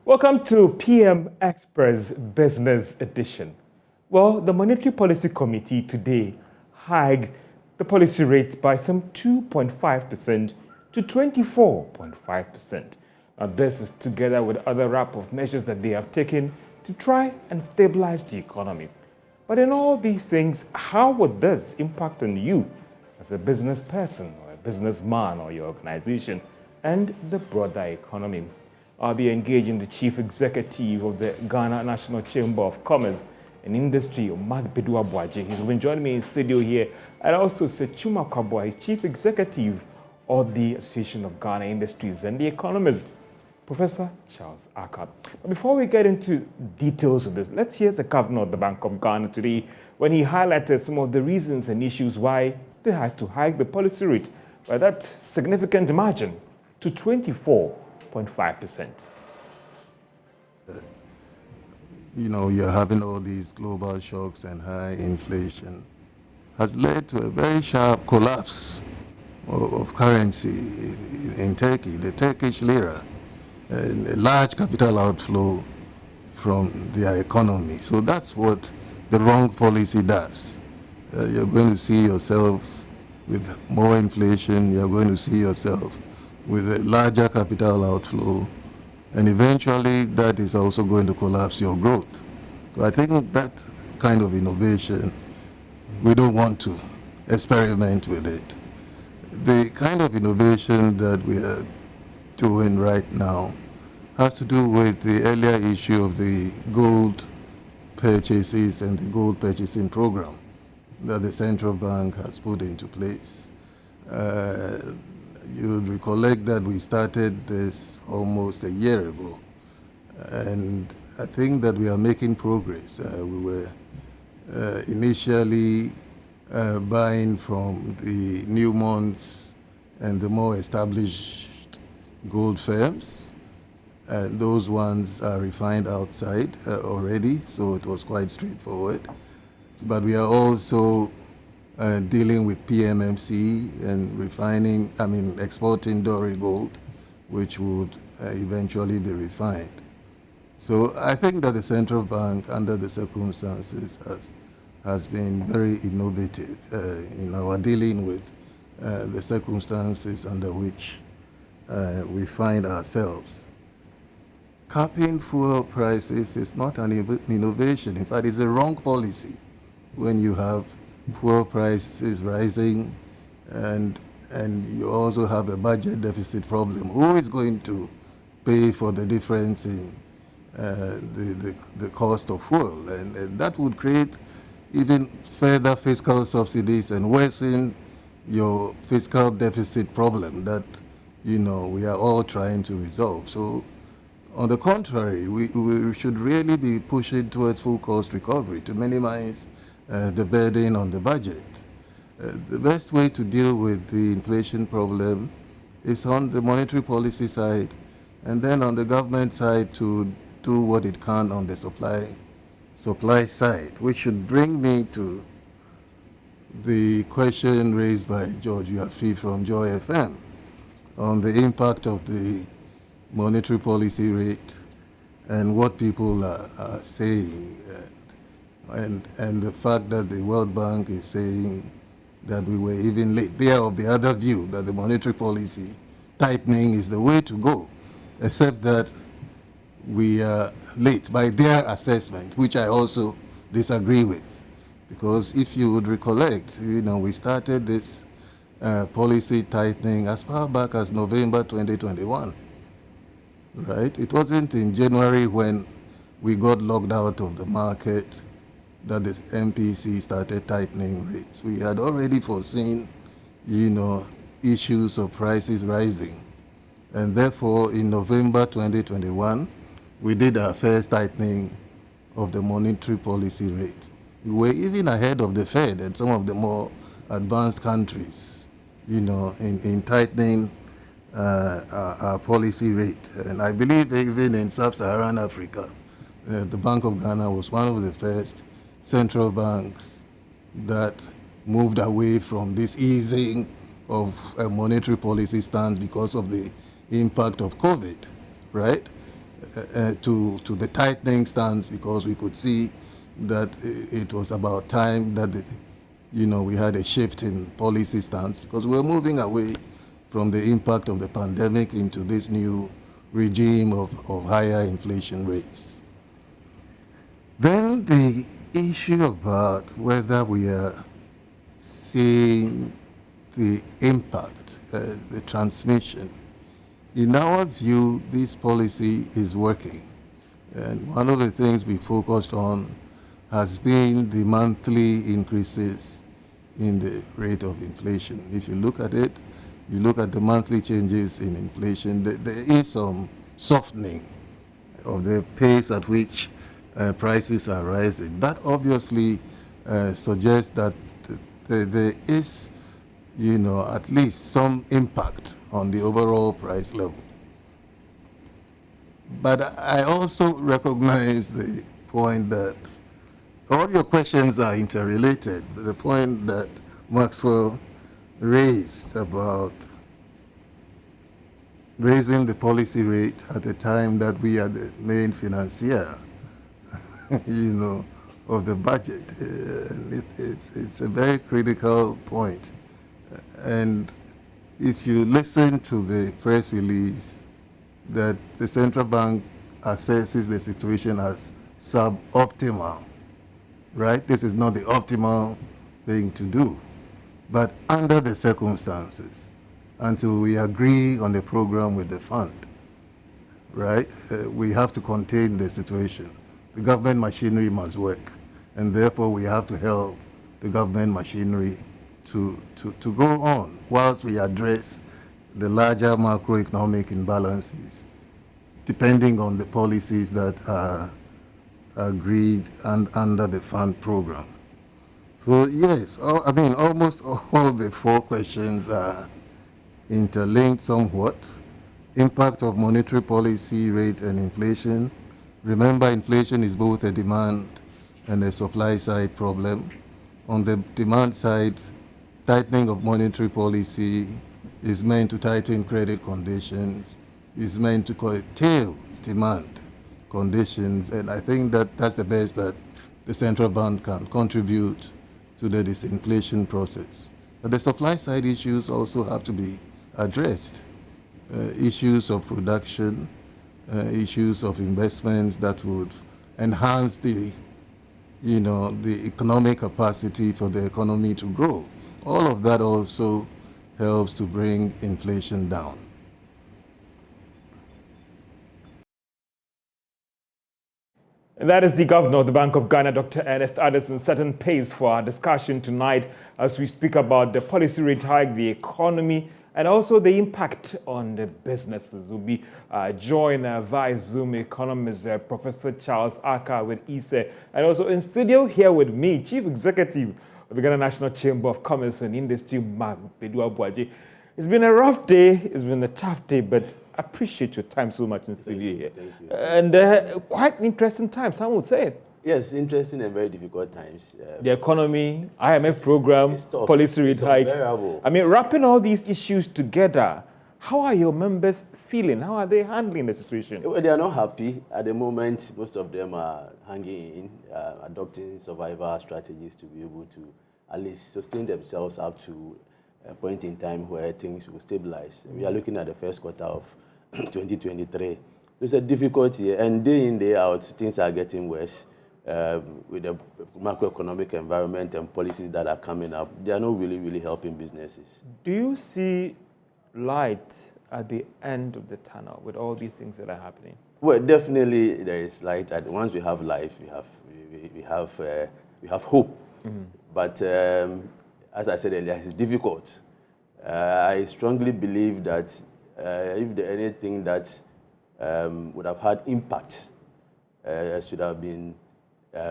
Welcome to PM Express Business Edition. Well, the Monetary Policy Committee today hiked the policy rate by some 2.5% to 24.5%. Now, this is together with other wrap of measures that they have taken to try and stabilize the economy. But in all these things, how would this impact on you as a business person or a businessman or your organization and the broader economy? I'll be engaging the Chief Executive of the Ghana National Chamber of Commerce and Industry, Mark Bedu-Abuaje. He's been joining me in studio here, and also Sechuma Kwabwa, he's Chief Executive of the Association of Ghana Industries and the Economists, Professor Charles Atta. But before we get into details of this, let's hear the Governor of the Bank of Ghana today when he highlighted some of the reasons and issues why they had to hike the policy rate by that significant margin to 24.5%. You're having all these global shocks and high inflation has led to a very sharp collapse of currency in Turkey, the Turkish lira, and a large capital outflow from their economy. So that's what the wrong policy does. You're going to see yourself with more inflation, you're going to see yourself with a larger capital outflow, and eventually that is also going to collapse your growth. So I think that kind of innovation, we don't want to experiment with it. The kind of innovation that we are doing right now has to do with the earlier issue of the gold purchases and the gold purchasing program that the central bank has put into place. You would recollect that we started this almost a year ago, and I think that we are making progress. We were initially buying from the Newmonts and the more established gold firms, and those ones are refined outside already, so it was quite straightforward. But we are also dealing with PMMC and exporting Doré gold, which would eventually be refined. So I think that the central bank, under the circumstances, has been very innovative in our dealing with the circumstances under which we find ourselves. Capping fuel prices is not an innovation. In fact, it's a wrong policy when you have fuel prices rising and you also have a budget deficit problem. Who is going to pay for the difference in the cost of fuel? And that would create even further fiscal subsidies and worsen your fiscal deficit problem that we are all trying to resolve. So on the contrary, we should really be pushing towards full cost recovery to minimize the burden on the budget. The best way to deal with the inflation problem is on the monetary policy side, and then on the government side to do what it can on the supply side, which should bring me to the question raised by George Wiafe from Joy FM on the impact of the monetary policy rate and what people are saying. And the fact that the World Bank is saying that we were even late. They are of the other view that the monetary policy tightening is the way to go, except that we are late by their assessment, which I also disagree with. Because if you would recollect, we started this policy tightening as far back as November 2021, right? It wasn't in January when we got locked out of the market that the MPC started tightening rates. We had already foreseen, issues of prices rising. And therefore, in November 2021, we did our first tightening of the monetary policy rate. We were even ahead of the Fed and some of the more advanced countries, in tightening our policy rate. And I believe even in sub-Saharan Africa, the Bank of Ghana was one of the first central banks that moved away from this easing of a monetary policy stance because of the impact of COVID, right? to the tightening stance, because we could see that it was about time that we had a shift in policy stance, because we're moving away from the impact of the pandemic into this new regime of higher inflation rates. Then the issue about whether we are seeing the impact, the transmission. In our view, this policy is working. And one of the things we focused on has been the monthly increases in the rate of inflation. If you look at it, you look at the monthly changes in inflation, there is some softening of the pace at which prices are rising. That obviously suggests that there is, at least some impact on the overall price level. But I also recognize the point that all your questions are interrelated. The point that Maxwell raised about raising the policy rate at a time that we are the main financier, of the budget. It's a very critical point. And if you listen to the press release that the central bank assesses the situation as suboptimal, right? This is not the optimal thing to do. But under the circumstances, until we agree on the program with the fund, right, we have to contain the situation. The government machinery must work, and therefore we have to help the government machinery to go on whilst we address the larger macroeconomic imbalances, depending on the policies that are agreed and under the fund program. So yes, almost all the four questions are interlinked somewhat. Impact of monetary policy rate and inflation. Remember, inflation is both a demand and a supply side problem. On the demand side, tightening of monetary policy is meant to tighten credit conditions, is meant to curtail demand conditions, and I think that that's the best that the central bank can contribute to the disinflation process. But the supply side issues also have to be addressed. Issues of production, issues of investments that would enhance the economic capacity for the economy to grow. All of that also helps to bring inflation down. And that is the Governor of the Bank of Ghana, Dr. Ernest Addison, setting pace for our discussion tonight as we speak about the policy rate hike, the economy, and also the impact on the businesses. We'll be joined via Zoom economist Professor Charles Aka with ISE, and also in studio here with me, Chief Executive of the Ghana National Chamber of Commerce and Industry, Mark Bedua-Boaji. It's been a rough day, it's been a tough day, but I appreciate your time so much in studio here. Thank you. And quite interesting times, some would say it. Yes, interesting and very difficult times. The economy, IMF program, policy rate hike. I mean, wrapping all these issues together, how are your members feeling? How are they handling the situation? Well, they are not happy. At the moment, most of them are hanging in, adopting survival strategies to be able to at least sustain themselves up to a point in time where things will stabilize. We are looking at the first quarter of 2023. It's a difficult year, and day in, day out, things are getting worse. With the macroeconomic environment and policies that are coming up, they are not really helping businesses. Do you see light at the end of the tunnel with all these things that are happening? Well, definitely there is light. Once we have life, we have hope. Mm-hmm. But as I said earlier, it's difficult. I strongly believe that if there anything that would have had impact, should have been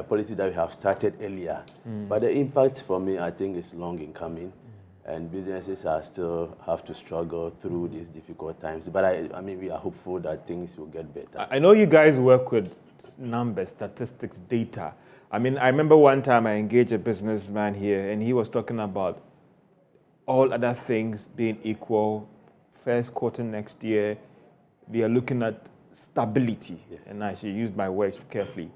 policy that we have started earlier. But the impact for me, I think, is long in coming, and businesses are still have to struggle through these difficult times. But I mean, we are hopeful that things will get better. I know you guys work with numbers, statistics, data. I mean, I remember one time I engaged a businessman here, and he was talking about all other things being equal, first quarter next year, they are looking at stability, and I should use my words carefully.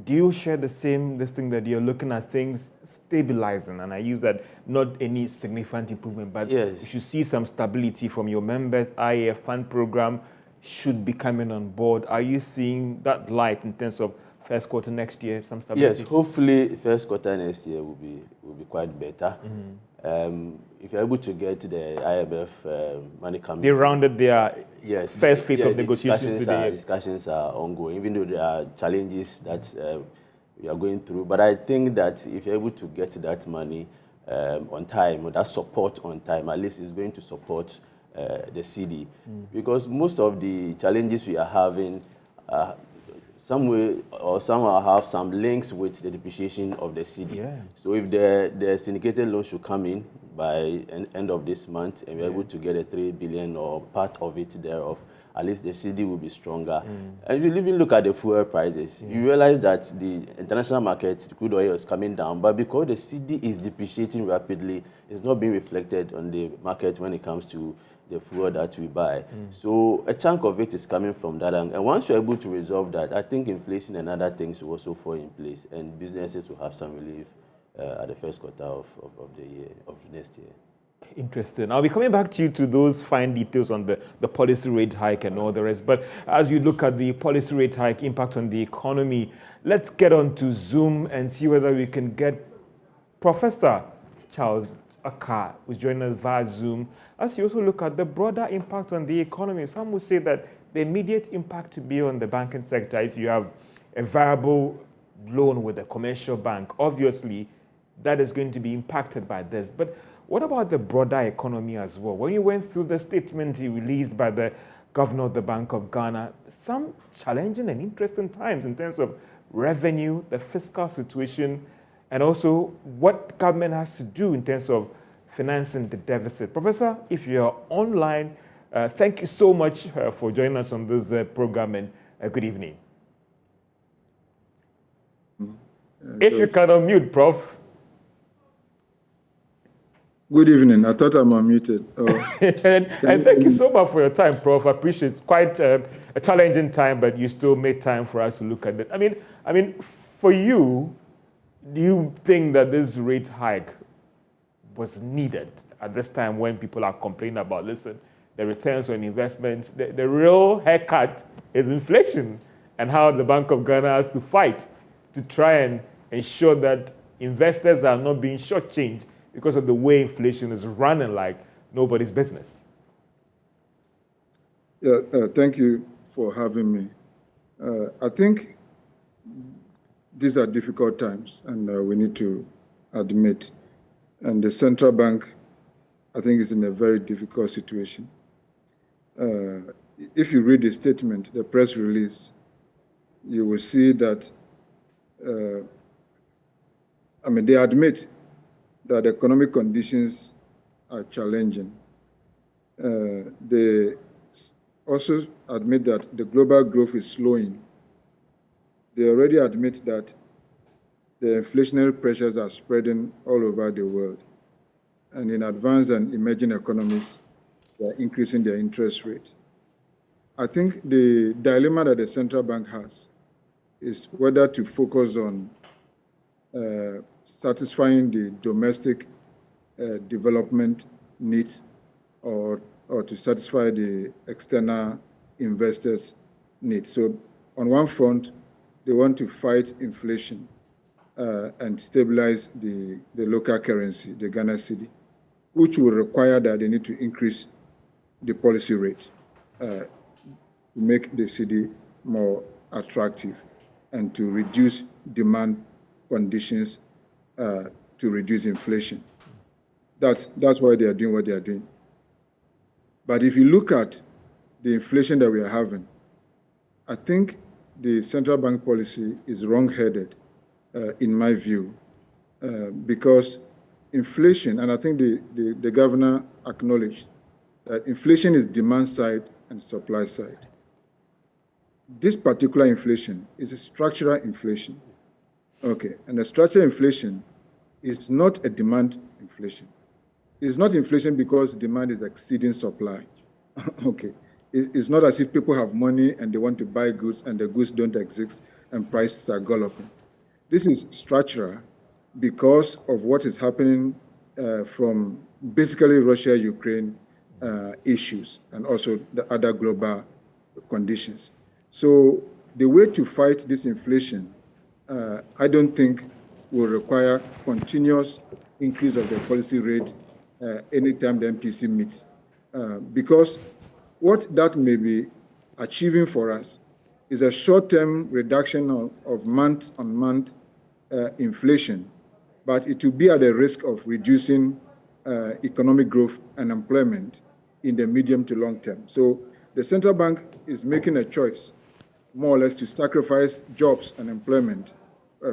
Do you share this thing that you're looking at things stabilizing? And I use that, not any significant improvement, but Yes. you should see some stability from your members. IAF fund program should be coming on board. Are you seeing that light in terms of first quarter next year, some stability? Yes, hopefully first quarter next year will be quite better. If you're able to get the IMF money coming, They rounded their first phase of the negotiations today. discussions are ongoing, even though there are challenges that we are going through. But I think that if you're able to get that money on time, or that support on time, at least it's going to support the CD. Because most of the challenges we are having, some way or somehow have some links with the depreciation of the CD. Yeah. So if the syndicated loan should come in by end of this month, and we're able to get a 3 billion or part of it thereof, at least the CD will be stronger. And if you even look at the fuel prices, you realize that the international market, the crude oil is coming down, but because the CD is depreciating rapidly, it's not being reflected on the market when it comes to the fuel that we buy. So a chunk of it is coming from that. And once you're able to resolve that, I think inflation and other things will also fall in place, and businesses will have some relief at the first quarter of the year, of next year. Interesting. I'll be coming back to you to those fine details on the policy rate hike and all the rest. But as you look at the policy rate hike impact on the economy, let's get on to Zoom and see whether we can get Professor Charles Akka, who's joining us via Zoom, as you also look at the broader impact on the economy. Some would say that the immediate impact to be on the banking sector, if you have a variable loan with a commercial bank, obviously that is going to be impacted by this. But what about the broader economy as well? When you went through the statement released by the governor of the Bank of Ghana, some challenging and interesting times in terms of revenue, the fiscal situation, and also what government has to do in terms of financing the deficit. Professor, if you're online, thank you so much for joining us on this program, and good evening. If you can unmute, Prof. Good evening. I thought I'm unmuted. and thank you so much for your time, Prof. I appreciate it. It's quite a challenging time, but you still made time for us to look at it. I mean, for you, do you think that this rate hike was needed at this time when people are complaining about, listen, the returns on investments, the real haircut is inflation, and how the Bank of Ghana has to fight to try and ensure that investors are not being shortchanged because of the way inflation is running like nobody's business? Yeah, thank you for having me. I think these are difficult times, and we need to admit. And the central bank, I think, is in a very difficult situation. If you read the statement, the press release, you will see that, they admit that economic conditions are challenging. They also admit that the global growth is slowing. They already admit that the inflationary pressures are spreading all over the world. And in advanced and emerging economies, they are increasing their interest rate. I think the dilemma that the central bank has is whether to focus on satisfying the domestic development needs or to satisfy the external investors' needs. So on one front, they want to fight inflation and stabilize the local currency, the Ghana cedi, which will require that they need to increase the policy rate to make the cedi more attractive and to reduce demand conditions to reduce inflation. That's why they are doing what they are doing. But if you look at the inflation that we are having, I think the central bank policy is wrong-headed, in my view, because inflation, and I think the governor acknowledged that inflation is demand side and supply side. This particular inflation is a structural inflation. Okay, and the structural inflation is not a demand inflation. It's not inflation because demand is exceeding supply. Okay, It's not as if people have money and they want to buy goods and the goods don't exist and prices are galloping. This is structural because of what is happening from basically Russia-Ukraine issues and also the other global conditions. So the way to fight this inflation, I don't think will require continuous increase of the policy rate anytime the MPC meets. Because what that may be achieving for us is a short-term reduction of month-on-month inflation, but it will be at the risk of reducing economic growth and employment in the medium to long term. So the central bank is making a choice, more or less, to sacrifice jobs and employment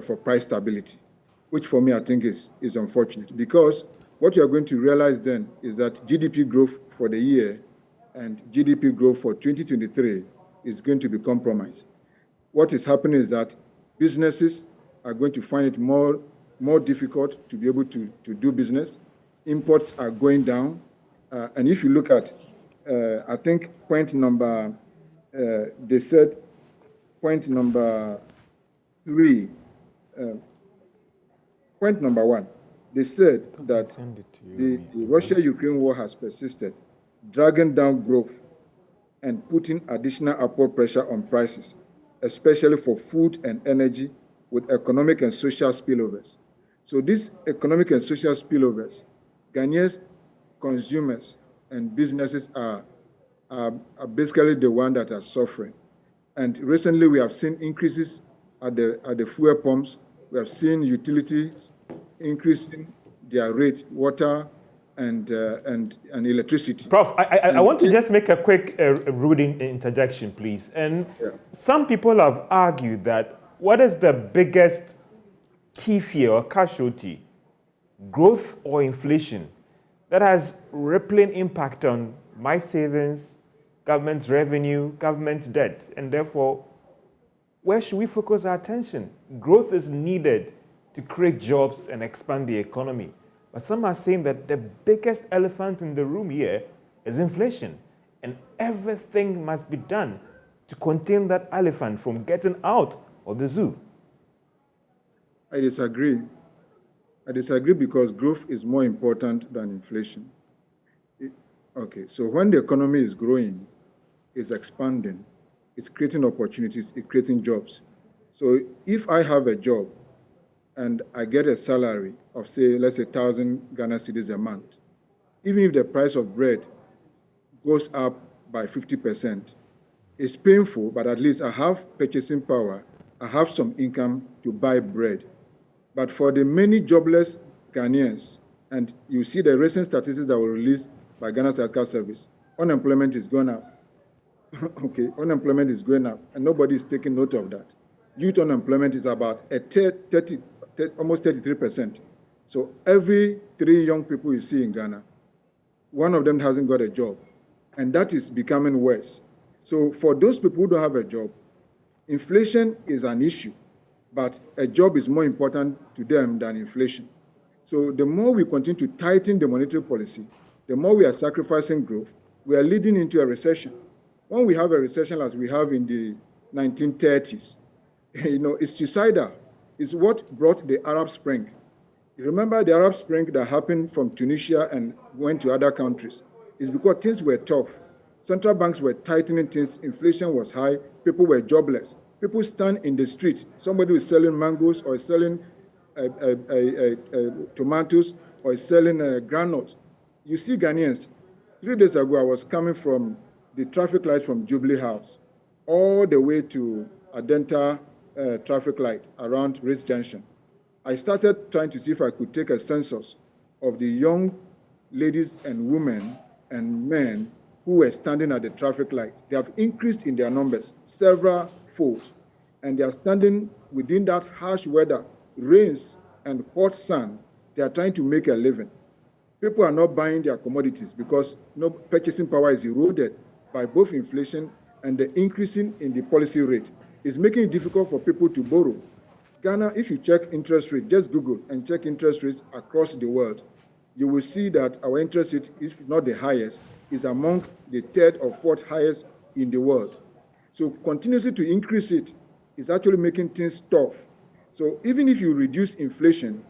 for price stability, which for me I think is unfortunate, because what you are going to realize then is that GDP growth for the year and GDP growth for 2023 is going to be compromised. What is happening is that businesses are going to find it more difficult to be able to do business. Imports are going down. And if you look at, I think point number, they said point number 3, point number 1, they said that the Russia-Ukraine war has persisted, dragging down growth and putting additional upward pressure on prices, especially for food and energy, with economic and social spillovers. So these economic and social spillovers, Ghanaians, consumers, and businesses are basically the ones that are suffering. And recently we have seen increases at the fuel pumps. We have seen utilities increasing their rate, water and electricity. Prof, I want to just make a quick rude interjection, please. And some people have argued that what is the biggest thief here or casualty, growth or inflation, that has rippling impact on my savings, government's revenue, government's debt, and therefore, where should we focus our attention? Growth is needed to create jobs and expand the economy. But some are saying that the biggest elephant in the room here is inflation, and everything must be done to contain that elephant from getting out of the zoo. I disagree. I disagree because growth is more important than inflation. Okay, so when the economy is growing, it's expanding, it's creating opportunities, it's creating jobs. So if I have a job and I get a salary of, say, let's say 1,000 Ghana cedis a month, even if the price of bread goes up by 50%, it's painful, but at least I have purchasing power, I have some income to buy bread. But for the many jobless Ghanaians, and you see the recent statistics that were released by Ghana Statistical Service, unemployment is going up. Okay, unemployment is going up, and nobody is taking note of that. Youth unemployment is about almost 33%. So every 3 young people you see in Ghana, one of them hasn't got a job, and that is becoming worse. So for those people who don't have a job, inflation is an issue, but a job is more important to them than inflation. So the more we continue to tighten the monetary policy, the more we are sacrificing growth, we are leading into a recession. When we have a recession as we have in the 1930s, it's suicidal. It's what brought the Arab Spring. You remember the Arab Spring that happened from Tunisia and went to other countries? It's because things were tough. Central banks were tightening things, inflation was high, people were jobless. People stand in the street. Somebody is selling mangoes or is selling tomatoes or is selling granules. You see Ghanaians. 3 days ago, I was coming from the traffic light from Jubilee House all the way to Adenta traffic light around Race Junction. I started trying to see if I could take a census of the young ladies and women and men who were standing at the traffic light. They have increased in their numbers several folds, and they are standing within that harsh weather, rains and hot sun. They are trying to make a living. People are not buying their commodities because no purchasing power is eroded by both inflation and the increasing in the policy rate. It's making it difficult for people to borrow. Ghana, if you check interest rate, just Google and check interest rates across the world, you will see that our interest rate is not the highest, is among the third or fourth highest in the world. So continuously to increase it is actually making things tough. So even if you reduce inflation,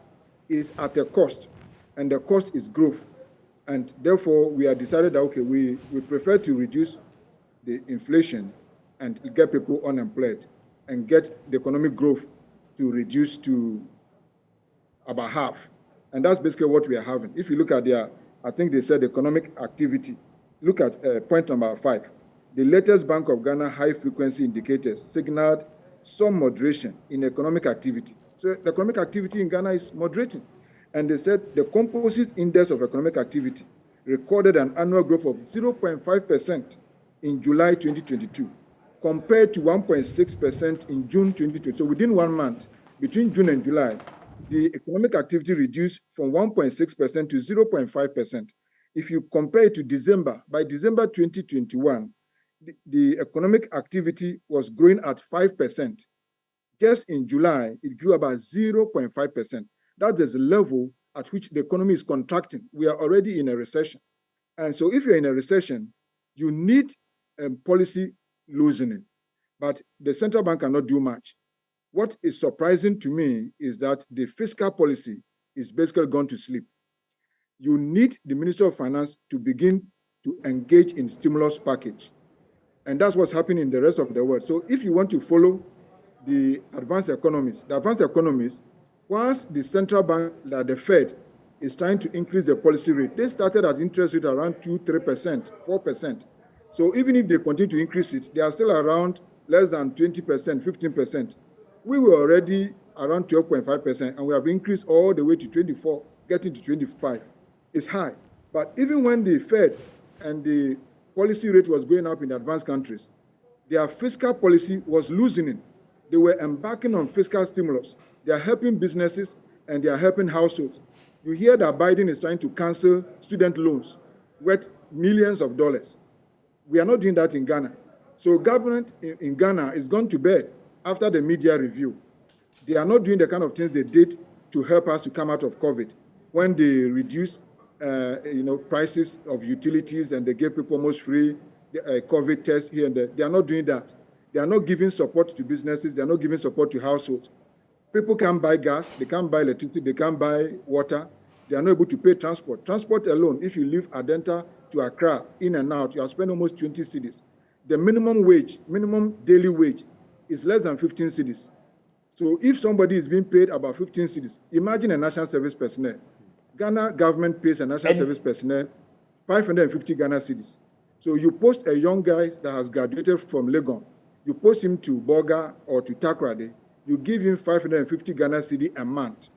it's at a cost, and the cost is growth. And therefore, we have decided that, okay, we prefer to reduce the inflation and get people unemployed and get the economic growth to reduce to about half. And that's basically what we are having. If you look at I think they said economic activity. Look at point number 5. The latest Bank of Ghana high-frequency indicators signaled some moderation in economic activity. So the economic activity in Ghana is moderating. And they said the composite index of economic activity recorded an annual growth of 0.5% in July 2022, compared to 1.6% in June 2020. So within 1 month, between June and July, the economic activity reduced from 1.6% to 0.5%. If you compare it to December, by December 2021, the economic activity was growing at 5%. Just in July, it grew about 0.5%. That is the level at which the economy is contracting. We are already in a recession. And so if you're in a recession, you need policy loosening. But the central bank cannot do much. What is surprising to me is that the fiscal policy is basically gone to sleep. You need the Minister of Finance to begin to engage in stimulus package. And that's what's happening in the rest of the world. So if you want to follow the advanced economies, whilst the central bank, like the Fed, is trying to increase the policy rate, they started at interest rate around 2%, 3%, 4%. So even if they continue to increase it, they are still around less than 20%, 15%. We were already around 12.5%, and we have increased all the way to 24, getting to 25. It's high. But even when the Fed and the policy rate was going up in advanced countries, their fiscal policy was loosening. They were embarking on fiscal stimulus. They are helping businesses and they are helping households. You hear that Biden is trying to cancel student loans worth millions of dollars. We are not doing that in Ghana. So government in Ghana is gone to bed after the media review. They are not doing the kind of things they did to help us to come out of COVID, when they reduced prices of utilities and they gave people almost free COVID tests here and there. They are not doing that. They are not giving support to businesses. They are not giving support to households. People can't buy gas. They can't buy electricity. They can't buy water. They are not able to pay transport. Transport alone, if you leave Adenta to Accra, in and out, you are spending almost 20 cedis. The minimum daily wage is less than 15 cedis. So if somebody is being paid about 15 cedis, imagine a national service personnel. Ghana government pays a national service personnel 550 Ghana cedis. So you post a young guy that has graduated from Legon, you post him to Boga or to Takrade, you give him 550 Ghana cedi a month,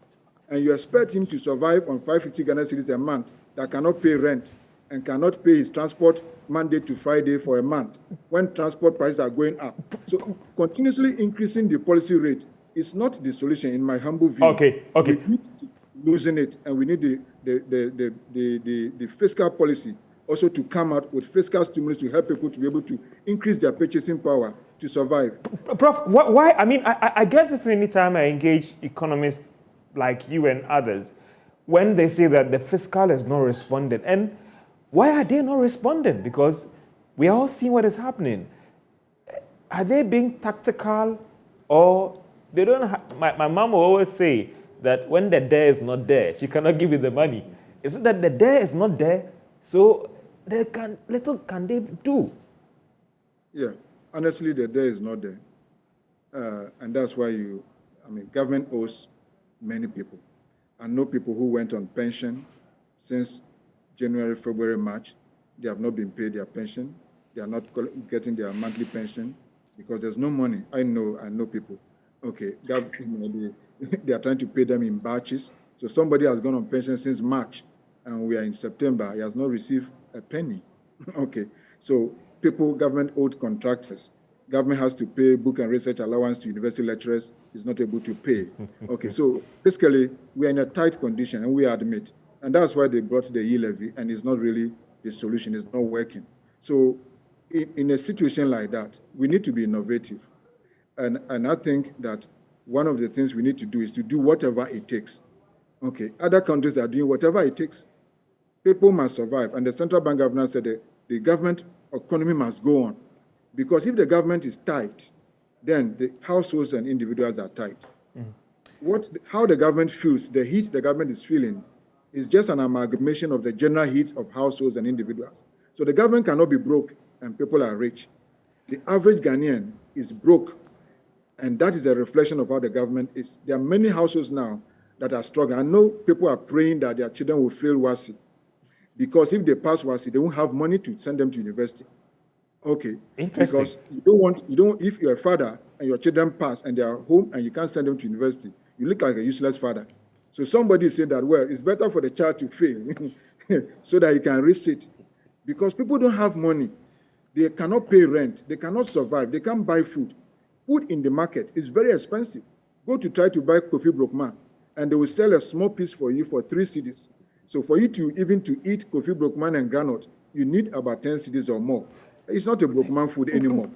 and you expect him to survive on 550 Ghana cedis a month that cannot pay rent and cannot pay his transport Monday to Friday for a month when transport prices are going up. So continuously increasing the policy rate is not the solution, in my humble view. Okay. We need to loosen it, and we need the fiscal policy also to come out with fiscal stimulus to help people to be able to increase their purchasing power to survive. Prof, why? I mean, I get this anytime I engage economists like you and others, when they say that the fiscal is not responding. And why are they not responding? Because we are all seeing what is happening. Are they being tactical, or they don't my mom will always say that when the dare is not there, she cannot give you the money. Is it that the dare is not there, so little can they do? Yeah, honestly, the dare is not there. And that's why government owes many people. I know people who went on pension since January, February, March. They have not been paid their pension. They are not getting their monthly pension because there's no money. I know people. Okay, they are trying to pay them in batches. So somebody has gone on pension since March, and we are in September. He has not received a penny. Okay, so government owed contractors. Government has to pay book and research allowance to university lecturers. Is not able to pay. Okay, so basically we are in a tight condition, and we admit, and that's why they brought the e-levy, and it's not really the solution. It's not working. So in a situation like that, we need to be innovative, and I think that one of the things we need to do is to do whatever it takes. Okay, other countries are doing whatever it takes. People must survive, and the central bank governor said that the government economy must go on. Because if the government is tight, then the households and individuals are tight. How the government feels, the heat the government is feeling, is just an amalgamation of the general heat of households and individuals. So the government cannot be broke and people are rich. The average Ghanaian is broke, and that is a reflection of how the government is. There are many households now that are struggling. I know people are praying that their children will fail WASI, because if they pass WASI, they won't have money to send them to university. Okay. Interesting. Because if you're a father and your children pass and they are home and you can't send them to university, you look like a useless father. So somebody said that, well, it's better for the child to fail so that he can risk it. Because people don't have money. They cannot pay rent. They cannot survive. They can't buy food. Food in the market is very expensive. Go to try to buy Kofi Brokman, and they will sell a small piece for you for 3 cedis. So for you to eat Kofi Brokman and granite, you need about 10 cedis or more. It's not a Brokman food anymore.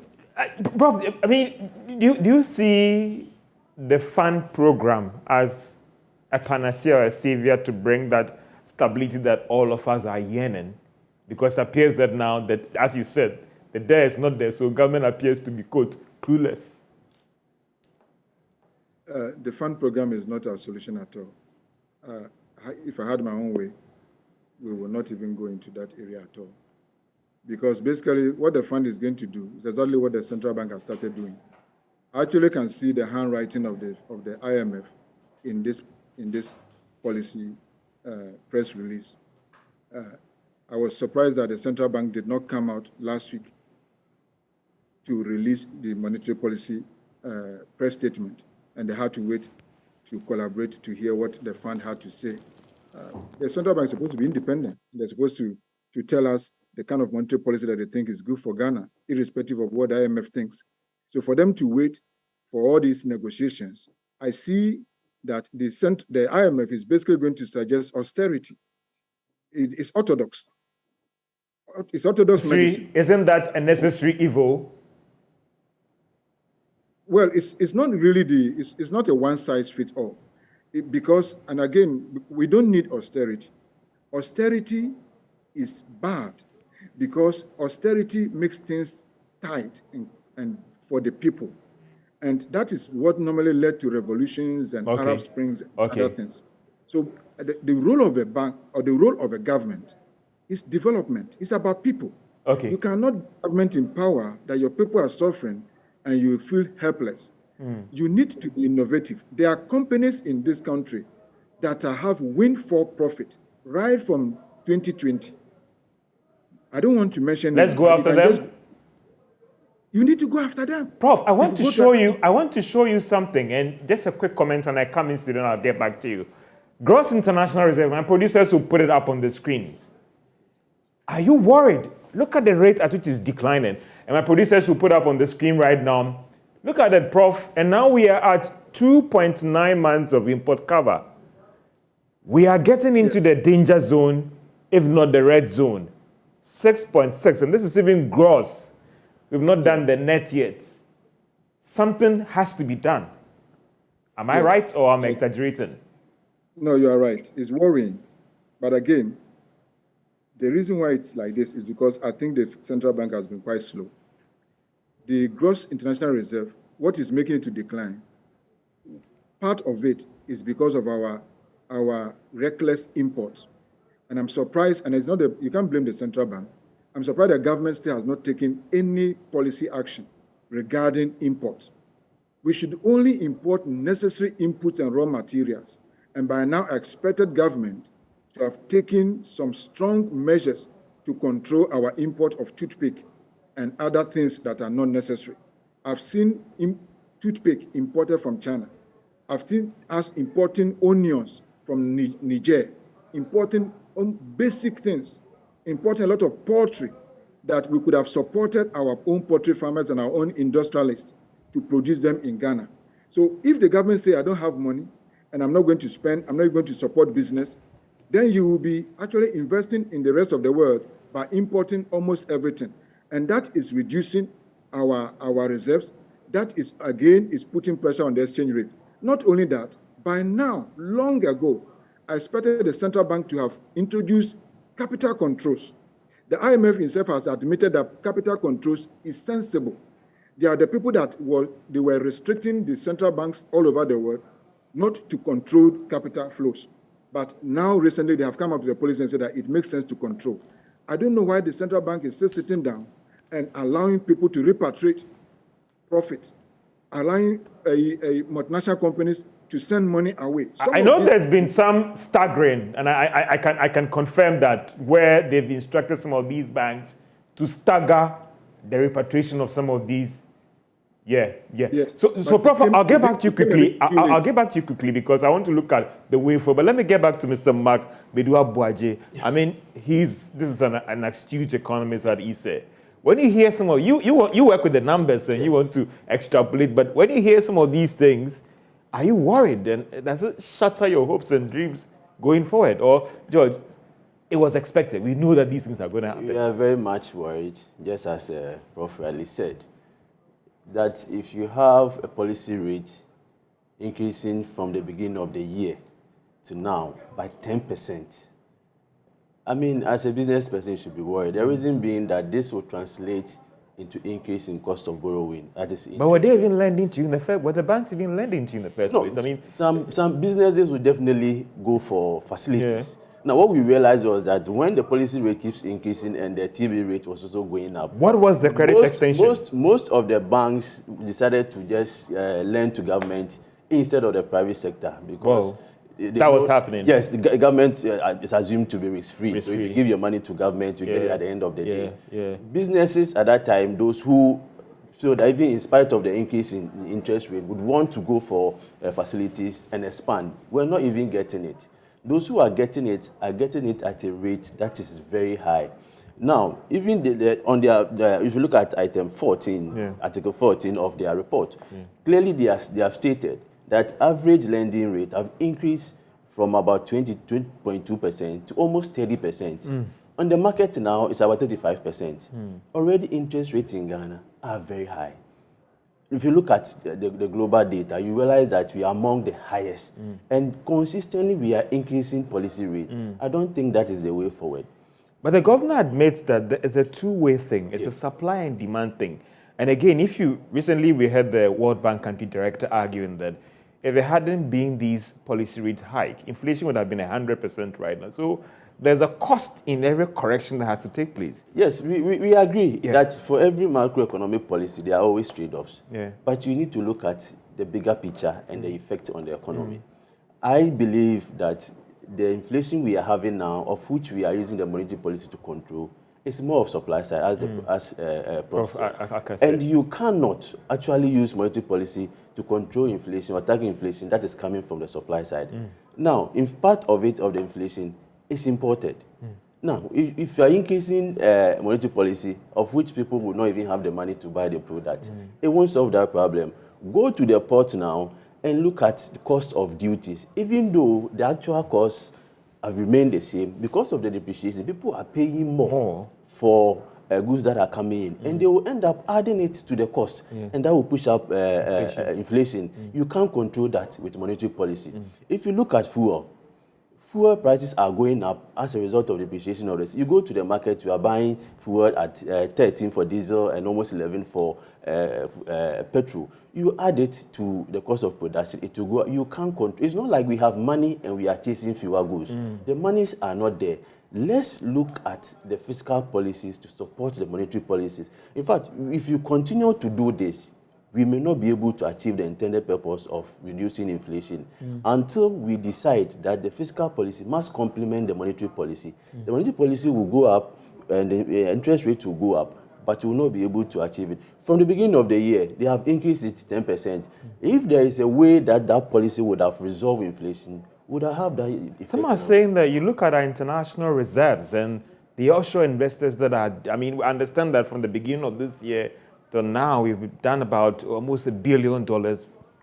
Prof, I mean, do you see the fund program as a panacea or a savior to bring that stability that all of us are yearning? Because it appears that now that, as you said, the there is not there, so government appears to be, quote, clueless. The fund program is not a solution at all. If I had my own way, we will not even go into that area at all. Because basically what the fund is going to do is exactly what the central bank has started doing. I actually can see the handwriting of the IMF in this policy press release. I was surprised that the central bank did not come out last week to release the monetary policy press statement, and they had to wait to collaborate to hear what the fund had to say. The central bank is supposed to be independent. They're supposed to tell us the kind of monetary policy that they think is good for Ghana, irrespective of what the IMF thinks. So for them to wait for all these negotiations, I see that the IMF is basically going to suggest austerity. It's orthodox. It's orthodox medicine. Isn't that a necessary evil? Well, it's not really it's not a one-size-fits-all. Because, and again, we don't need austerity. Austerity is bad because austerity makes things tight and for the people. And that is what normally led to revolutions and Arab Springs and other things. So the role of a bank or the role of a government is development. It's about people. Okay. You cannot government in power that your people are suffering and you feel helpless. You need to be innovative. There are companies in this country that have windfall profit right from 2020. I don't want to mention. Let's go after them. You need to go after them. Prof, I want to show you something, and just a quick comment, and I come in, then I'll get back to you. Gross International Reserve, my producers will put it up on the screens. Are you worried? Look at the rate at which it's declining. And my producers will put up on the screen right now. Look at that, Prof. And now we are at 2.9 months of import cover. We are getting into the danger zone, if not the red zone. 6.6, and this is even gross. We've not done the net yet. Something has to be done. Am I right or am I exaggerating? No, you are right. It's worrying. But again, the reason why it's like this is because I think the central bank has been quite slow. The gross international reserve, what is making it to decline, part of it is because of our reckless imports. And I'm surprised, and it's not you can't blame the central bank. I'm surprised the government still has not taken any policy action regarding imports. We should only import necessary inputs and raw materials. And by now, I expected government to have taken some strong measures to control our import of toothpick and other things that are not necessary. I've seen toothpick imported from China. I've seen us importing onions from Niger, importing basic things, importing a lot of poultry that we could have supported our own poultry farmers and our own industrialists to produce them in Ghana. So if the government say, I don't have money and I'm not going to spend, I'm not going to support business, then you will be actually investing in the rest of the world by importing almost everything. And that is reducing our reserves. That is, again, is putting pressure on the exchange rate. Not only that, by now, long ago, I expected the central bank to have introduced capital controls The IMF itself has admitted that capital controls is sensible. They are the people that were restricting the central banks all over the world not to control capital flows. But now recently they have come up with a policy and said that it makes sense to control. I don't know why the central bank is still sitting down and allowing people to repatriate profit, allowing multinational companies to send money away. I know there's been some staggering, and I can confirm that, where they've instructed some of these banks to stagger the repatriation of some of these. Yeah. So Prof, I'll get back to you quickly. I'll get back to you quickly because I want to look at the way forward. But let me get back to Mr. Mark Bedua-Boaje. I mean, this is an astute economist at ISE. When you hear some of you work with the numbers and you want to extrapolate, but when you hear some of these things, are you worried? And does it shatter your hopes and dreams going forward? Or, George, it was expected. We knew that these things are going to happen. We are very much worried, just as Prof. Riley said, that if you have a policy rate increasing from the beginning of the year to now by 10%, I mean, as a business person, you should be worried. The reason being that this will translate into increase in cost of borrowing. That is, but were they even lending to you in the first? Were the banks even lending to you in the first place? I mean, some businesses will definitely go for facilities. Yeah. Now, what we realized was that when the policy rate keeps increasing and the TB rate was also going up. What was the credit extension? Most of the banks decided to just lend to government instead of the private sector because that was happening. Yes, the government is assumed to be risk-free. So if you give your money to government, you get it at the end of the day. Yeah. Businesses at that time, those who feel that even in spite of the increase in interest rate, would want to go for facilities and expand, were not even getting it. Those who are getting it at a rate that is very high. Now, even if you look at item 14, Article 14 of their report, clearly they have stated that average lending rate have increased from about 20.2% to almost 30%. On the market now, it's about 35%. Already interest rates in Ghana are very high. If you look at the global data, you realize that we are among the highest. And consistently, we are increasing policy rate. I don't think that is the way forward. But the governor admits that it's a two-way thing. It's a supply and demand thing. And again, recently we heard the World Bank country director arguing that if it hadn't been these policy rate hike, inflation would have been 100% right now. So there's a cost in every correction that has to take place. Yes, we agree that for every macroeconomic policy, there are always trade-offs. But you need to look at the bigger picture and the effect on the economy. I believe that the inflation we are having now, of which we are using the monetary policy to control, is more of supply side, as Prof said. And you cannot actually use monetary policy to control inflation or tackle inflation that is coming from the supply side. Now, if part of the inflation is imported. Now, if you are increasing monetary policy, of which people will not even have the money to buy the product, it won't solve that problem. Go to the port now and look at the cost of duties. Even though the actual costs have remained the same, because of the depreciation, people are paying more for goods that are coming in, and they will end up adding it to the cost, and that will push up inflation. You can't control that with monetary policy. If you look at fuel prices are going up as a result of depreciation of this. You go to the market, you are buying fuel at 13 for diesel and almost 11 for petrol. You add it to the cost of production, it will go. You can't control. It's not like we have money and we are chasing fewer goods. The monies are not there. Let's look at the fiscal policies to support the monetary policies. In fact, if you continue to do this, we may not be able to achieve the intended purpose of reducing inflation until we decide that the fiscal policy must complement the monetary policy. The monetary policy will go up and the interest rate will go up, but you will not be able to achieve it. From the beginning of the year, they have increased it 10%. If there is a way that policy would have resolved inflation, would have that effect. Some are saying that you look at our international reserves and the offshore investors that are, we understand that from the beginning of this year, so now we've done about almost $1 billion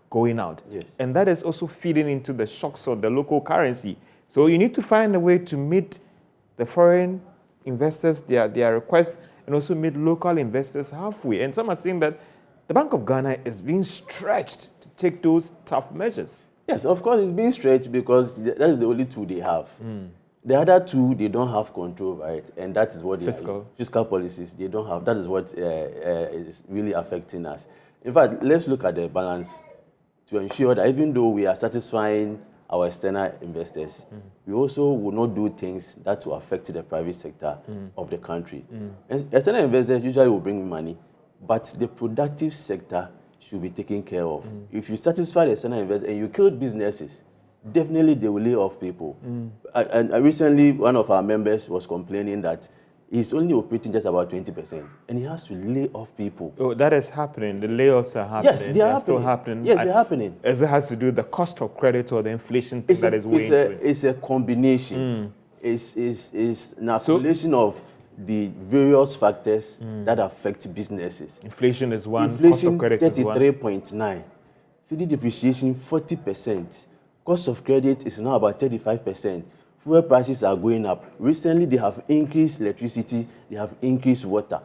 going out. Yes. And that is also feeding into the shocks of the local currency. So you need to find a way to meet the foreign investors, their requests, and also meet local investors halfway. And some are saying that the Bank of Ghana is being stretched to take those tough measures. Yes, of course it's being stretched because that is the only tool they have. The other two, they don't have control, right? And that is what Fiscal policies, they don't have. That is what is really affecting us. In fact, let's look at the balance to ensure that even though we are satisfying our external investors, we also will not do things that will affect the private sector of the country. And external investors usually will bring money, but the productive sector should be taken care of. If you satisfy the external investors and you kill businesses, definitely they will lay off people. And recently, one of our members was complaining that he's only operating just about 20%, and he has to lay off people. Oh, that is happening. The layoffs are happening. Yes, they are still happening. Yes, they're happening. As it has to do with the cost of credit or the inflation thing that is weighing into it. It's a combination. It's an accumulation of the various factors that affect businesses. Inflation is one. Inflation, cost of credit is one. 33.9. CD depreciation, 40%. Cost of credit is now about 35%. Fuel prices are going up. Recently, they have increased electricity, they have increased water.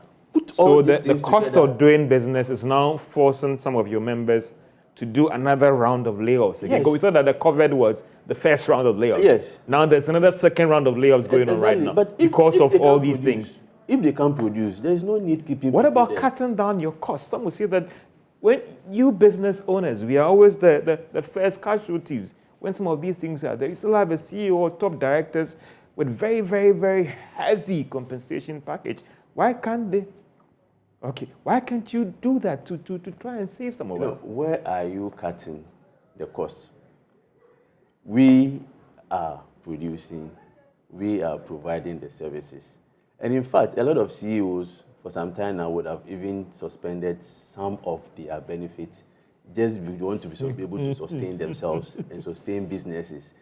So the cost of doing business is now forcing some of your members to do another round of layoffs again. Yes. We thought that the COVID was the first round of layoffs. Yes. Now there's another second round of layoffs going on right now But because of all these things. If they can't produce, there is no need keeping. What people about there. cutting down your costs? Some will say that when you business owners, we are always the first casualties. When some of these things are there, you still have a CEO or top directors with very, very, very heavy compensation package. Why can't they? Okay, why can't you do that to try and save some of us? Where are you cutting the costs? We are producing, we are providing the services. And in fact, a lot of CEOs for some time now would have even suspended some of their benefits just if they want to be able to sustain themselves and sustain businesses.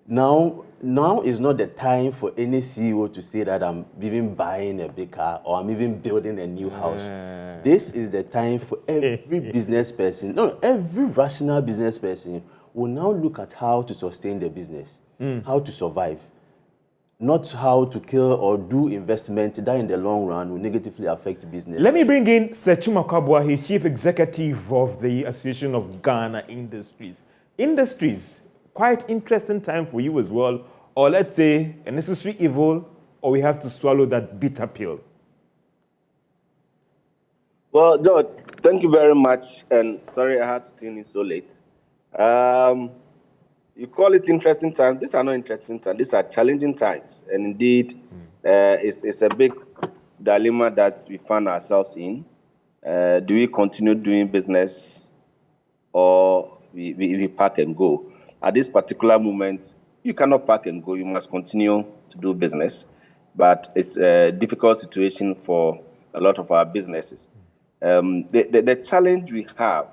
Now is not the time for any CEO to say that I'm even buying a big car or I'm even building a new house. This is the time for every business person, every rational business person will now look at how to sustain the business, how to survive, not how to kill or do investment that in the long run will negatively affect business. Let me bring in Sir Chuma Kabwa. He's Chief Executive of the Association of Ghana Industries. Industries, quite interesting time for you as well, or let's say a necessary evil, or we have to swallow that bitter pill. Well, George, thank you very much, and sorry I had to tune in so late. You call it interesting times. These are not interesting times. These are challenging times. And indeed, it's a big dilemma that we find ourselves in. Do we continue doing business or we pack and go? At this particular moment, you cannot pack and go. You must continue to do business. But it's a difficult situation for a lot of our businesses. The challenge we have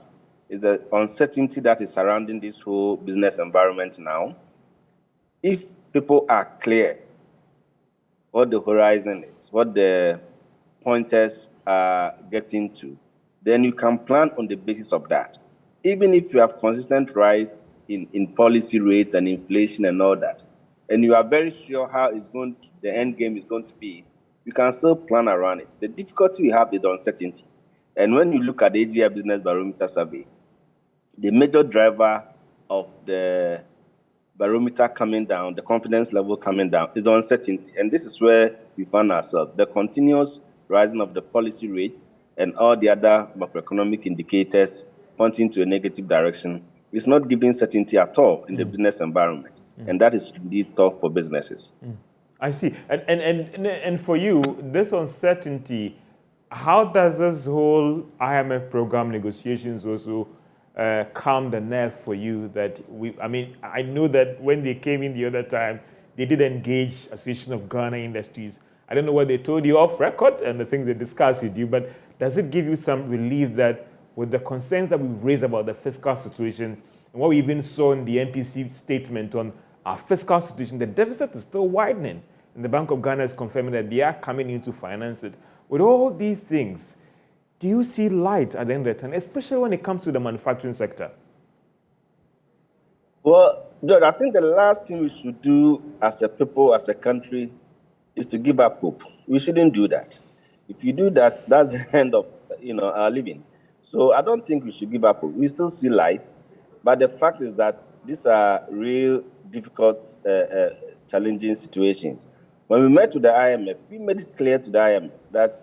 is the uncertainty that is surrounding this whole business environment now. If people are clear what the horizon is, what the pointers are getting to, then you can plan on the basis of that. Even if you have consistent rise in policy rates and inflation and all that, and you are very sure how the end game is going to be, you can still plan around it. The difficulty we have is the uncertainty. And when you look at the AGI Business Barometer Survey, the major driver of the barometer coming down, the confidence level coming down, is the uncertainty. And this is where we find ourselves. The continuous rising of the policy rate and all the other macroeconomic indicators pointing to a negative direction is not giving certainty at all in the business environment. And that is indeed tough for businesses. I see. And for you, this uncertainty, how does this whole IMF program negotiations also calm the nerves for you? I know that when they came in the other time, they did engage Association of Ghana Industries. I don't know what they told you off record and the things they discussed with you, but does it give you some relief that with the concerns that we've raised about the fiscal situation and what we even saw in the MPC statement on our fiscal situation, the deficit is still widening. And the Bank of Ghana is confirming that they are coming in to finance it. With all these things, do you see light at the end of the tunnel, especially when it comes to the manufacturing sector? Well, George, I think the last thing we should do as a people, as a country, is to give up hope. We shouldn't do that. If you do that, that's the end of our living. So I don't think we should give up hope. We still see light, but the fact is that these are real difficult, challenging situations. When we met with the IMF, we made it clear to the IMF that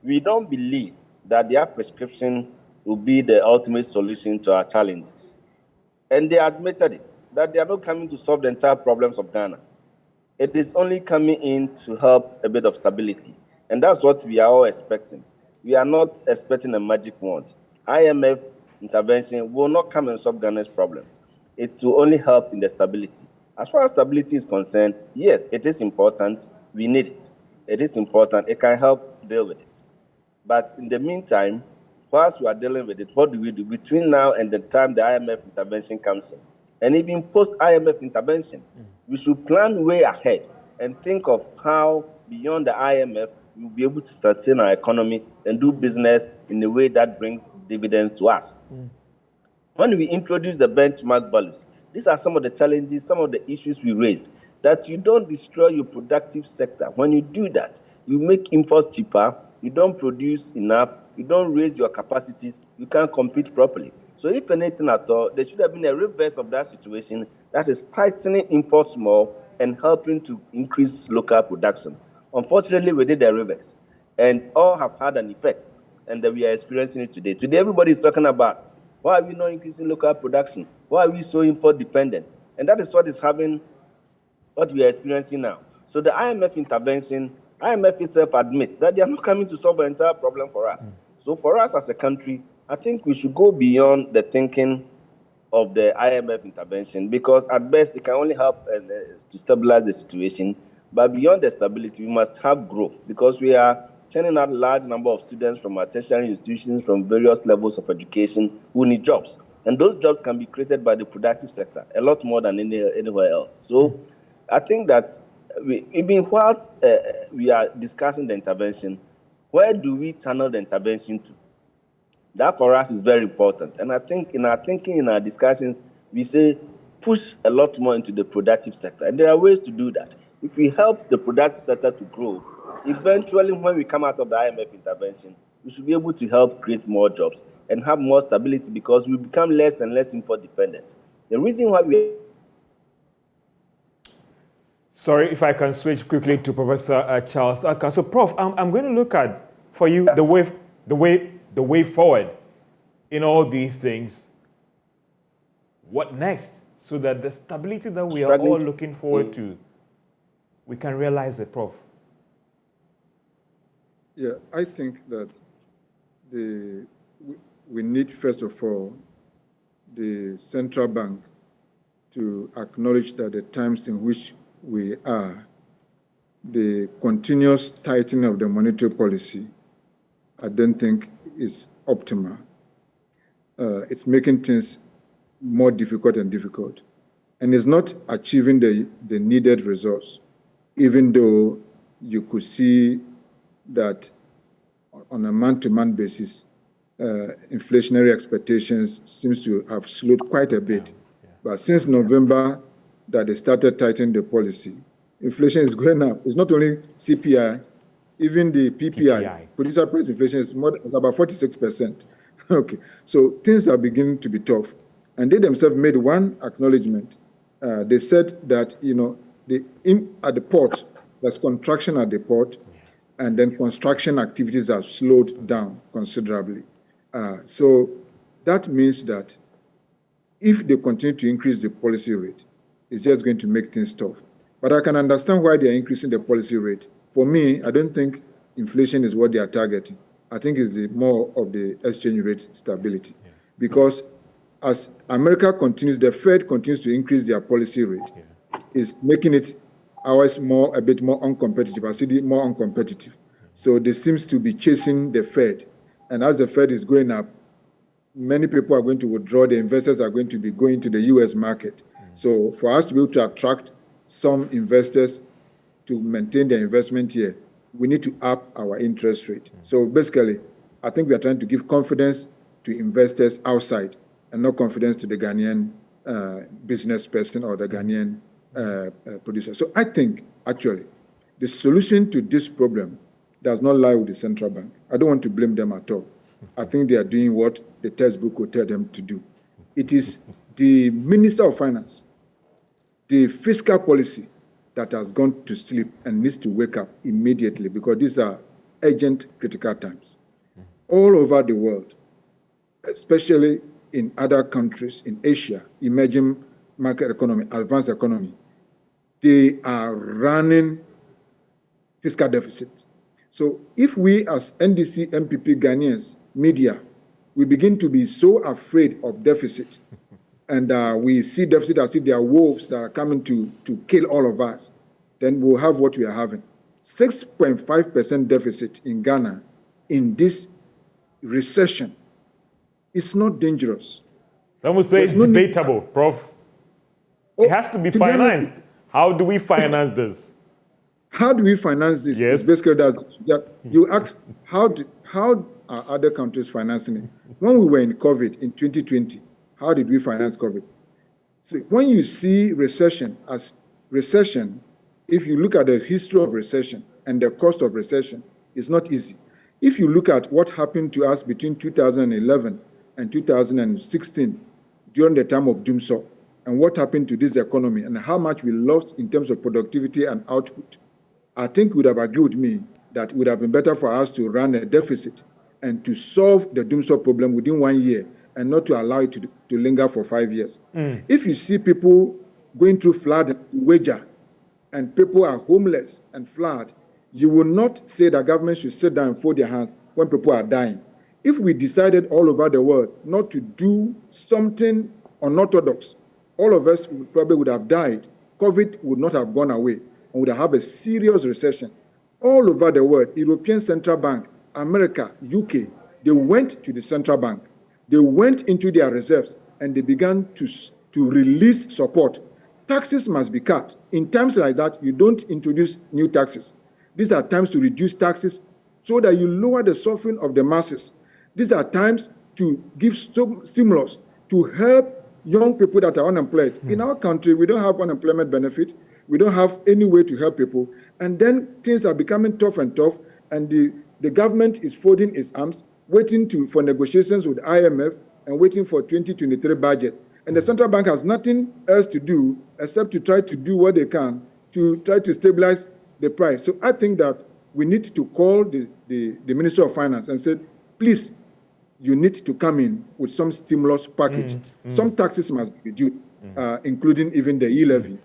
we don't believe that their prescription will be the ultimate solution to our challenges. And they admitted it, that they are not coming to solve the entire problems of Ghana. It is only coming in to help a bit of stability. And that's what we are all expecting. We are not expecting a magic wand. IMF intervention will not come and solve Ghana's problems. It will only help in the stability. As far as stability is concerned, yes, it is important. We need it. It is important. It can help deal with it. But in the meantime, whilst we are dealing with it, what do we do between now and the time the IMF intervention comes in? And even post-IMF intervention, we should plan way ahead and think of how, beyond the IMF, we'll be able to sustain our economy and do business in a way that brings dividends to us. When we introduce the benchmark values, these are some of the challenges, some of the issues we raised, that you don't destroy your productive sector. When you do that, you make imports cheaper, you don't produce enough, you don't raise your capacities, you can't compete properly. So if anything at all, there should have been a reverse of that situation that is tightening imports more and helping to increase local production. Unfortunately, we did the reverse, and all have had an effect, and we are experiencing it today. Today, everybody is talking about, why are we not increasing local production? Why are we so import dependent? And that is what is having what we are experiencing now. So the IMF intervention, IMF itself admits that they are not coming to solve the entire problem for us. So for us as a country, I think we should go beyond the thinking of the IMF intervention, because at best it can only help to stabilize the situation. But beyond the stability, we must have growth, because we are churning out a large number of students from our tertiary institutions, from various levels of education, who need jobs. And those jobs can be created by the productive sector, a lot more than anywhere else. So I think that even whilst we are discussing the intervention, where do we channel the intervention to? That for us is very important. And I think in our thinking, in our discussions, we say push a lot more into the productive sector. And there are ways to do that. If we help the productive sector to grow, eventually when we come out of the IMF intervention, we should be able to help create more jobs and have more stability, because we become less and less import dependent. The reason why we... Sorry, if I can switch quickly to Professor Charles Akka. So, Prof, I'm going to look at for you the way forward in all these things. What next, so that the stability that we are all looking forward to, we can realize it, Prof? Yeah, I think that we need, first of all, the central bank to acknowledge that the times in which we are, the continuous tightening of the monetary policy, I don't think is optimal. It's making things more difficult and difficult. And it's not achieving the needed results, even though you could see that on a month-to-month basis, inflationary expectations seems to have slowed quite a bit. But since November that they started tightening the policy, inflation is going up. It's not only CPI, even the PPI. Producer price inflation is about 46%. Okay, so things are beginning to be tough. And they themselves made one acknowledgement. They said that, at the port, there's contraction at the port, and then construction activities have slowed down considerably. So that means that if they continue to increase the policy rate, it's just going to make things tough. But I can understand why they're increasing the policy rate. For me, I don't think inflation is what they are targeting. I think it's more of the exchange rate stability. Because as America continues, the Fed continues to increase their policy rate, it's making it ours a bit more uncompetitive, I see it more uncompetitive. So they seems to be chasing the Fed. And as the Fed is going up, many people are going to withdraw, the investors are going to be going to the US market. So for us to be able to attract some investors to maintain their investment here, we need to up our interest rate. So basically, I think we are trying to give confidence to investors outside and not confidence to the Ghanaian business person or the Ghanaian producer. So I think, actually, the solution to this problem does not lie with the central bank. I don't want to blame them at all. I think they are doing what the textbook will tell them to do. It is the Minister of Finance the fiscal policy that has gone to sleep and needs to wake up immediately, because these are urgent, critical times. All over the world, especially in other countries in Asia, emerging market economy, advanced economy, they are running fiscal deficit. So if we as NDC, MPP, Ghanaians, media, we begin to be so afraid of deficit, and we see deficit as if they are wolves that are coming to kill all of us, then we'll have what we are having. 6.5% deficit in Ghana in this recession. It's not dangerous. Some would say it's debatable, Prof. It has to be financed. How do we finance this? How do we finance this? Yes. It's basically that you ask, how are other countries financing it? When we were in COVID in 2020, how did we finance COVID? So when you see recession as recession, if you look at the history of recession and the cost of recession, it's not easy. If you look at what happened to us between 2011 and 2016 during the time of Doomsor, and what happened to this economy and how much we lost in terms of productivity and output, I think you would have agreed with me that it would have been better for us to run a deficit and to solve the Doomsor problem within 1 year and not to allow it to linger for 5 years. If you see people going through flood in Wager and people are homeless and flood, you will not say that government should sit down and fold their hands when people are dying. If we decided all over the world not to do something unorthodox, all of us probably would have died. COVID would not have gone away and would have a serious recession. All over the world, European Central Bank, America, UK, they went to the central bank. They went into their reserves and they began to release support. Taxes must be cut. In times like that, you don't introduce new taxes. These are times to reduce taxes so that you lower the suffering of the masses. These are times to give stimulus to help young people that are unemployed. In our country, we don't have unemployment benefit. We don't have any way to help people. And then things are becoming tough and tough, and the government is folding its arms, waiting for negotiations with IMF and waiting for 2023 budget. And the central bank has nothing else to do except to try to do what they can to try to stabilize the price. So I think that we need to call the Minister of Finance and say, please, you need to come in with some stimulus package. Some taxes must be reduced, including even the e-levy,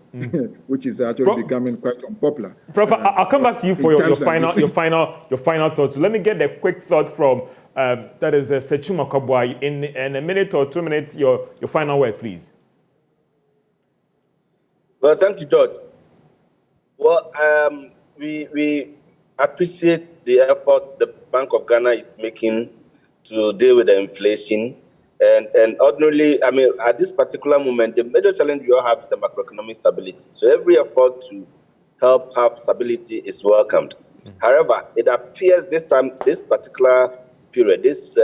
which is actually becoming quite unpopular. Prof, I'll come back to you for your final thoughts. Let me get a quick thought from that is Sechuma Kabwa. In a minute or 2 minutes, your final words, please. Well, thank you, George. Well, we appreciate the effort the Bank of Ghana is making to deal with the inflation. And ordinarily, I mean, at this particular moment, the major challenge we all have is the macroeconomic stability. So every effort to help have stability is welcomed. However, it appears this time, this particular period, this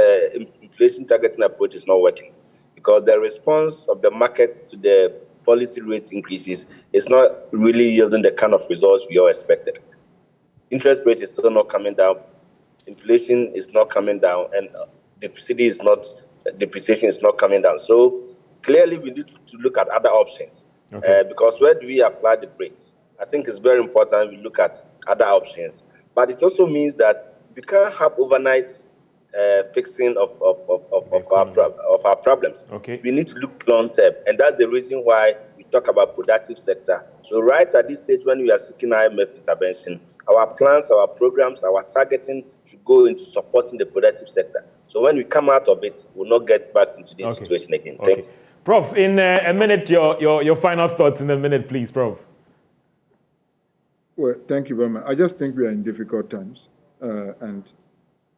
inflation targeting approach is not working because the response of the market to the policy rate increases is not really yielding the kind of results we all expected. Interest rate is still not coming down. Inflation is not coming down, and depreciation is not coming down. So clearly, we need to look at other options. Because where do we apply the brakes? I think it's very important we look at other options. But it also means that we can't have overnight fixing of our problems. We need to look long term, and that's the reason why we talk about productive sector. So right at this stage, when we are seeking IMF intervention, our plans, our programs, our targeting should go into supporting the productive sector. So when we come out of it, we'll not get back into this situation again. Thank you. Prof, in a minute, your final thoughts in a minute, please, Prof. Well, thank you very much. I just think we are in difficult times. And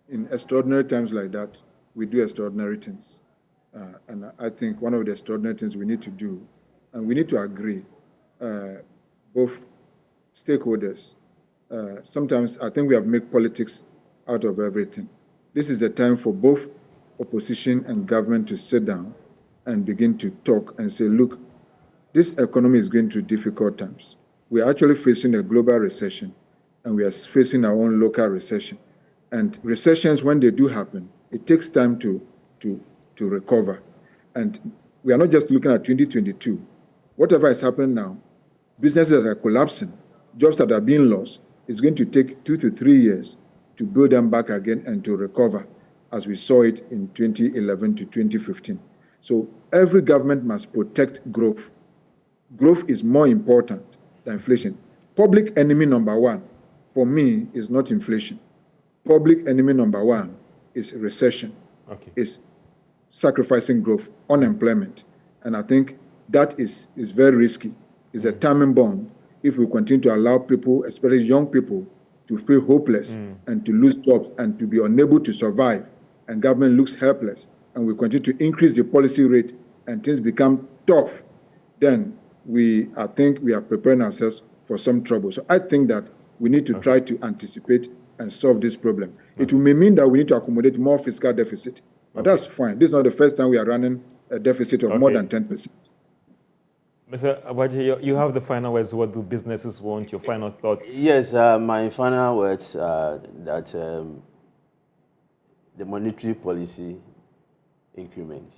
in extraordinary times like that, we do extraordinary things. And I think one of the extraordinary things we need to do, and we need to agree, both stakeholders. Sometimes I think we have made politics out of everything. This is a time for both opposition and government to sit down and begin to talk and say, look, this economy is going through difficult times. We are actually facing a global recession, and we are facing our own local recession. And recessions, when they do happen, it takes time to recover. And we are not just looking at 2022. Whatever is happening now businesses that are collapsing, jobs that are being lost, it's going to take 2 to 3 years to build them back again and to recover, as we saw it in 2011 to 2015. So every government must protect growth. Growth is more important than inflation. Public enemy number one, for me, is not inflation. Public enemy number one is recession, is sacrificing growth, unemployment. And I think that is very risky. It's a timing bomb if we continue to allow people, especially young people, to feel hopeless and to lose jobs and to be unable to survive, and government looks helpless, and we continue to increase the policy rate and things become tough, then I think we are preparing ourselves for some trouble. So I think that we need to try to anticipate and solve this problem. It may mean that we need to accommodate more fiscal deficit, but that's fine. This is not the first time we are running a deficit of more than 10%. Mr. Abaji, you have the final words. What do businesses want? Your final thoughts? Yes, my final words are that the monetary policy increment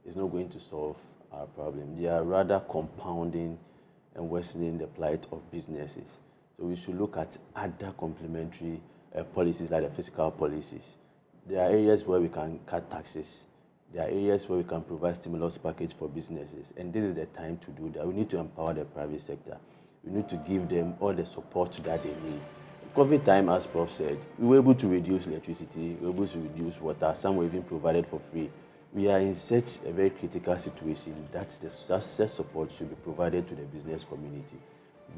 is not going to solve our problem. They are rather compounding and worsening the plight of businesses. So we should look at other complementary policies like the fiscal policies. There are areas where we can cut taxes. There are areas where we can provide stimulus package for businesses, and this is the time to do that. We need to empower the private sector. We need to give them all the support that they need. COVID time, as Prof said, we were able to reduce electricity, we were able to reduce water, some were even provided for free. We are in such a very critical situation that the such support should be provided to the business community.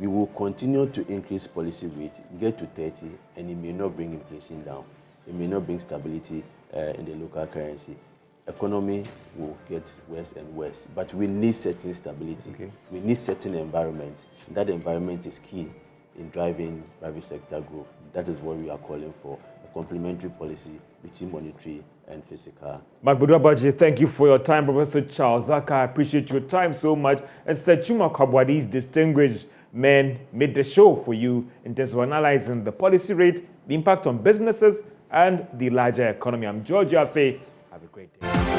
We will continue to increase policy rate, get to 30, and it may not bring inflation down. It may not bring stability in the local currency. Economy will get worse and worse, but we need certain stability. We need certain environment. That environment is key in driving private sector growth. That is what we are calling for, a complementary policy between monetary and fiscal. Magbudu Abaji, thank you for your time. Professor Charles Zaka, I appreciate your time so much. And Sir Chuma Kabwadi's distinguished men made the show for you in terms of analyzing the policy rate, the impact on businesses, and the larger economy. I'm George Wiafe. Have a great day.